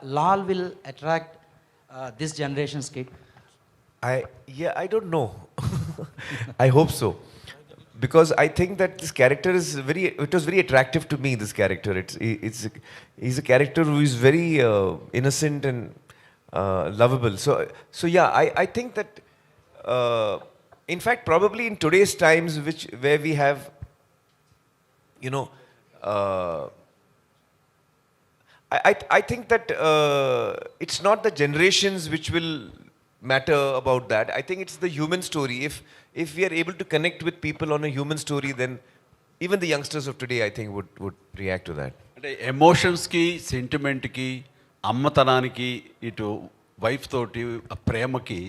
Laal will attract this generation's kid? I don't know. I hope so. Because I think that this character it was very attractive to me, this character. He's a character who is very innocent and lovable. So yeah, I think that, in fact, probably in today's times, where we have, you know, uh, I think that it's not the generations which will matter about that. I think it's the human story. If we are able to connect with people on a human story, then even the youngsters of today, I think, would react to that. అంటే ఎమోషన్స్కి సెంటిమెంట్కి అమ్మతనానికి ఇటు wife తోటి ఆ ప్రేమకి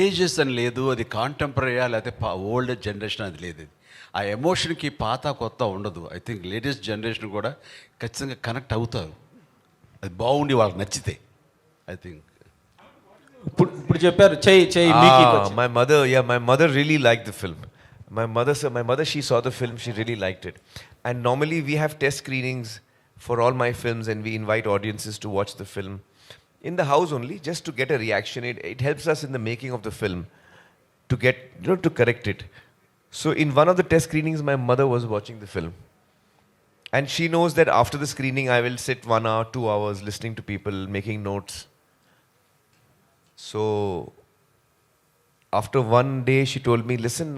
ages అని లేదు. అది కాంటెంపరీయా లేకపోతే old generation అది లేదు. ఆ ఎమోషన్కి పాత కొత్త ఉండదు. ఐ థింక్ లేటెస్ట్ జనరేషన్ కూడా ఖచ్చితంగా కనెక్ట్ అవుతారు. అది బాగుండి వాళ్ళకి నచ్చితే ఐ థింక్. ఇప్పుడు చెప్పారు చెయ్యి My mother really liked the film. My mother, she saw the film, she really liked it. And normally we have test screenings for all my films, and we invite audiences to watch the film in the house only, just to get a reaction. It helps us in the making of the film to get, to correct it. So in one of the test screenings, my mother was watching the film. And she knows that after the screening, I will sit 1 hour, 2 hours listening to people, making notes. So after one day, she told me, listen,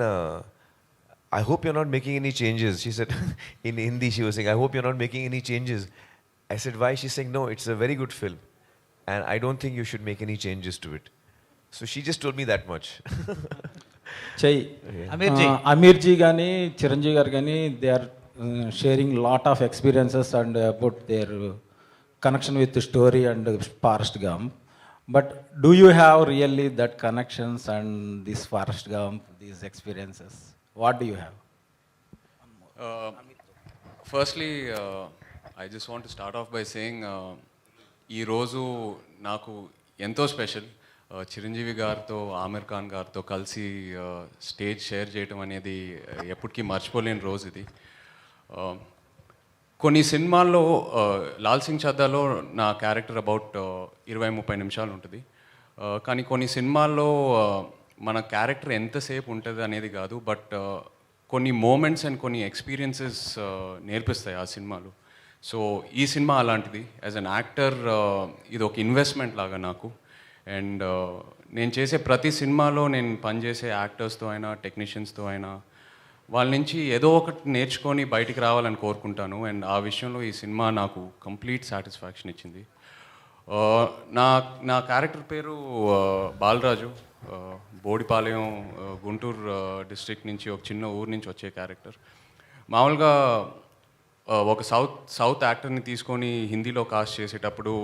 I hope you're not making any changes. She said, in Hindi, she was saying, I hope you're not making any changes. I said, why? She's saying, no, it's a very good film. And I don't think you should make any changes to it. So she just told me that much. చెయ్యి Aamir G కానీ చిరంజీవి గారు కానీ they are sharing lot of experiences and about their connection with story and forest gum. But do you have really that connections and this forest gum, these experiences, what do you have? Firstly I just want to start off by saying, ఈరోజు నాకు ఎంతో special. Chiranjeevi గారితో, ఆమిర్ ఖాన్ గారితో కలిసి stage share చేయటం అనేది ఎప్పటికీ మర్చిపోలేని రోజు ఇది. కొన్ని సినిమాల్లో, లాల్ సింగ్ చద్దాలో నా క్యారెక్టర్ అబౌట్ 20-30 నిమిషాలు ఉంటుంది. కానీ కొన్ని సినిమాల్లో మన క్యారెక్టర్ ఎంతసేపు ఉంటుంది అనేది కాదు, బట్ కొన్ని మూమెంట్స్ అండ్ కొన్ని ఎక్స్పీరియన్సెస్ నేర్పిస్తాయి ఆ సినిమాలు. సో ఈ సినిమా అలాంటిది. యాజ్ అన్ యాక్టర్ ఇది ఒక ఇన్వెస్ట్మెంట్ లాగా నాకు. అండ్ నేను చేసే ప్రతి సినిమాలో నేను పనిచేసే యాక్టర్స్తో అయినా, టెక్నీషియన్స్తో అయినా, వాళ్ళ నుంచి ఏదో ఒకటి నేర్చుకొని బయటికి రావాలని కోరుకుంటాను. అండ్ ఆ విషయంలో ఈ సినిమా నాకు కంప్లీట్ సాటిస్ఫాక్షన్ ఇచ్చింది. నా క్యారెక్టర్ పేరు బాలరాజు. బోడిపాలెం, గుంటూరు డిస్ట్రిక్ట్ నుంచి, ఒక చిన్న ఊరు నుంచి వచ్చే క్యారెక్టర్. మామూలుగా ఒక సౌత్ యాక్టర్ని తీసుకొని హిందీలో కాస్ట్ చేసేటప్పుడు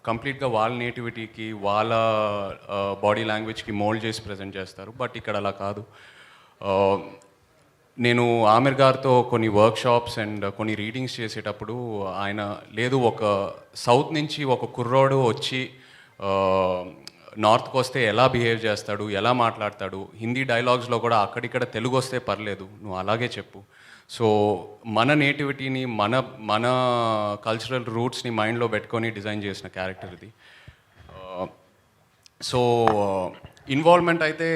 కంప్లీట్గా వాళ్ళ నేటివిటీకి, వాళ్ళ బాడీ లాంగ్వేజ్కి మోల్డ్ చేసి ప్రజెంట్ చేస్తారు. బట్ ఇక్కడ అలా కాదు. నేను ఆమిర్ గారితో కొన్ని వర్క్షాప్స్ అండ్ కొన్ని రీడింగ్స్ చేసేటప్పుడు ఆయన లేదు, ఒక సౌత్ నుంచి ఒక కుర్రోడు వచ్చి నార్త్కి వస్తే ఎలా బిహేవ్ చేస్తాడు, ఎలా మాట్లాడతాడు, హిందీ డైలాగ్స్లో కూడా అక్కడిక్కడ తెలుగు వస్తే పర్లేదు, నువ్వు అలాగే చెప్పు. సో మన నేటివిటీని, మన కల్చరల్ రూట్స్ని మైండ్లో పెట్టుకొని డిజైన్ చేసిన క్యారెక్టర్ ఇది. సో ఇన్వాల్వ్మెంట్ అయితే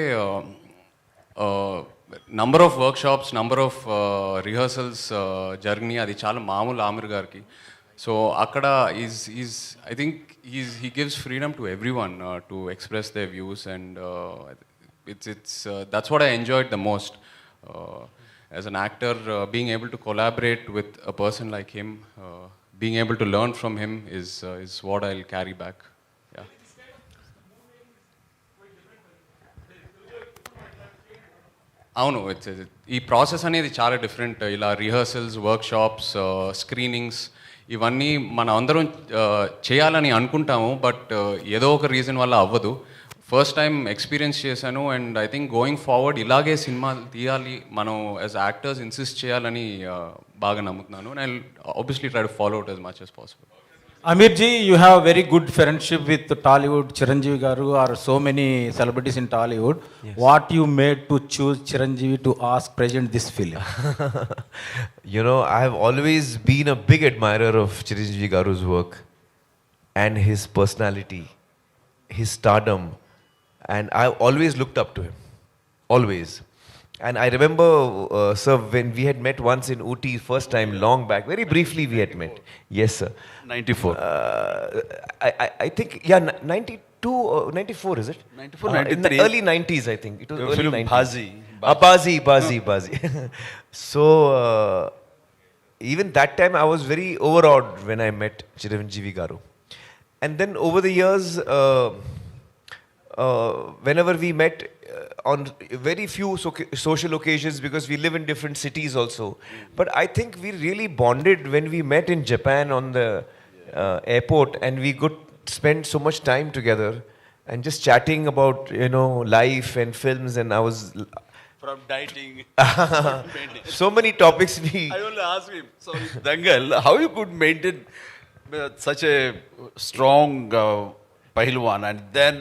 number of workshops, number of rehearsals జరిగినాయి. అది చాలా మామూలు ఆమిర్ గారికి. సో అక్కడ I think he gives freedom to everyone to express their views, and that's what I enjoyed the most. As an actor, being able to collaborate with a person like him, being able to learn from him is what I'll carry back. Yeah. అవును, ఈ process అనేది చాలా different. ఇలా rehearsals, workshops, screenings ఇవన్నీ మనం అందరం చేయాలని అనుకుంటాము, బట్ ఏదో ఒక రీజన్ వల్ల అవ్వదు. ఫస్ట్ టైం ఎక్స్పీరియన్స్ చేశాను. And I think going forward ఇలాగే సినిమా తీయాలి, మనం యాజ్ యాక్టర్స్ ఇన్సిస్ట్ చేయాలని బాగా నమ్ముతున్నాను. And I obviously try to follow it as much as possible. Ameer ji, you have very good friendship with Tollywood, Chiranjeevi garu, or so many celebrities in Tollywood. Yes. What you made to choose Chiranjeevi to ask present this film? I have always been a big admirer of Chiranjeevi garu's work. and his personality, his stardom, and I always looked up to him, always. And I remember, sir, when we had met once in Ooty, first time, long back, very briefly we had met. Yes, sir. 94. I think, yeah, 92 or 94, is it? 94, In the 93. early 90s, I think. It was Your early film 90s. Bazi. Bazi. So, even that time, I was very overawed when I met Chiranjeevi Garu. And then over the years, whenever we met on very few social occasions, because we live in different cities also. But I think we really bonded when we met in Japan on the airport, and we could spend so much time together and just chatting about, life and films, and I was From dieting. so many topics we I only asked him, sorry, Dangal, how you could maintain such a strong pehlwan and then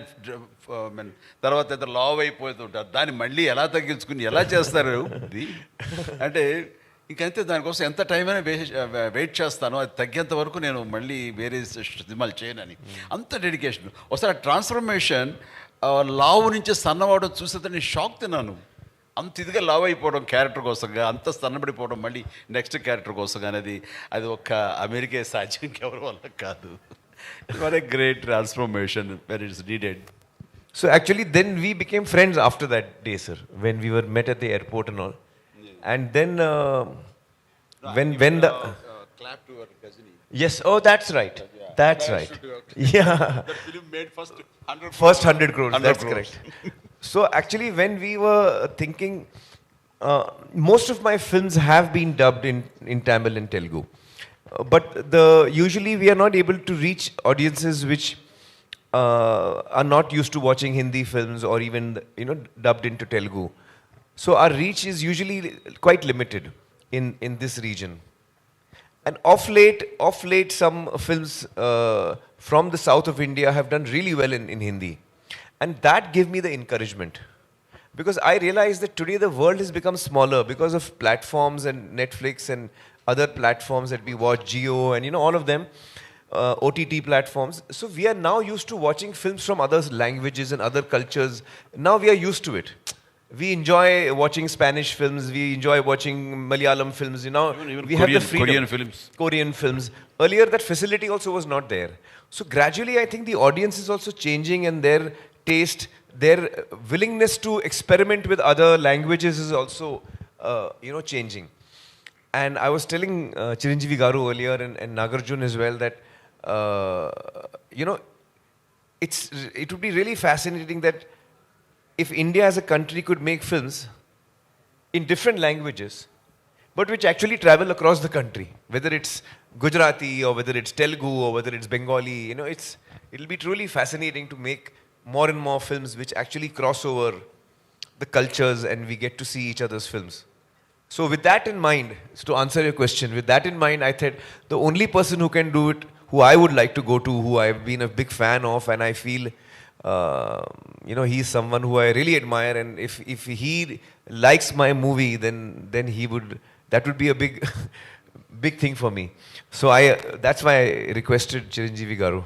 తర్వాత అయితే లావ్ అయిపోతుంటారు, దాన్ని మళ్ళీ ఎలా తగ్గించుకుని ఎలా చేస్తారు ఇది అంటే ఇంకంతే. దానికోసం ఎంత టైం అయినా వెయిట్ చేస్తాను, అది తగ్గేంత వరకు నేను మళ్ళీ వేరే సినిమాలు చేయనని, అంత డెడికేషన్. ఒకసారి ట్రాన్స్ఫర్మేషన్ లావు నుంచి సన్నవడం చూసేది నేను షాక్ తిన్నాను. అంత ఇదిగా లావ్ అయిపోవడం క్యారెక్టర్ కోసంగా, అంత సన్నబడిపోవడం మళ్ళీ నెక్స్ట్ క్యారెక్టర్ కోసంగా అనేది అది ఒక్క అమెరికే సాధ్యం, ఎవరి వల్ల కాదు. What a great transformation when it's needed. So actually then we became friends after that day, sir, when we were met at the airport and all. And then when the Clap to her Gajini. yes, oh that's right. That's right. Yeah. That film made first 100 First 100 crores. 100 That's crores. correct. So actually when we were thinking, most of my films have been dubbed in Tamil and Telugu. But usually we are not able to reach audiences which are not used to watching Hindi films or even dubbed into Telugu. So our reach is usually quite limited in this region. And of late some films from the south of India have done really well in Hindi. And that gave me the encouragement. Because I realized that today the world has become smaller because of platforms and Netflix and other platforms that we watch, Geo and all of them, OTT platforms. So we are now used to watching films from other languages and other cultures. Now we are used to it. We enjoy watching Spanish films, we enjoy watching Malayalam films, Even we have the freedom. Korean films. Korean films. Earlier that facility also was not there. So gradually I think the audience is also changing, and their taste, their willingness to experiment with other languages is also changing. And I was telling Chiranjeevi Garu earlier and Nagarjun as well that it would be really fascinating that if India as a country could make films in different languages, but which actually travel across the country, whether it's Gujarati or whether it's Telugu or whether it's Bengali, it'll be truly fascinating to make more and more films which actually cross over the cultures and we get to see each other's films. So with that in mind, to answer your question, with that in mind, I thought the only person who can do it, who I would like to go to, who I've been a big fan of, and I feel, he's someone who I really admire, and if he likes my movie, then that would be a big thing for me. So that's why I requested Chiranjeevi Garu.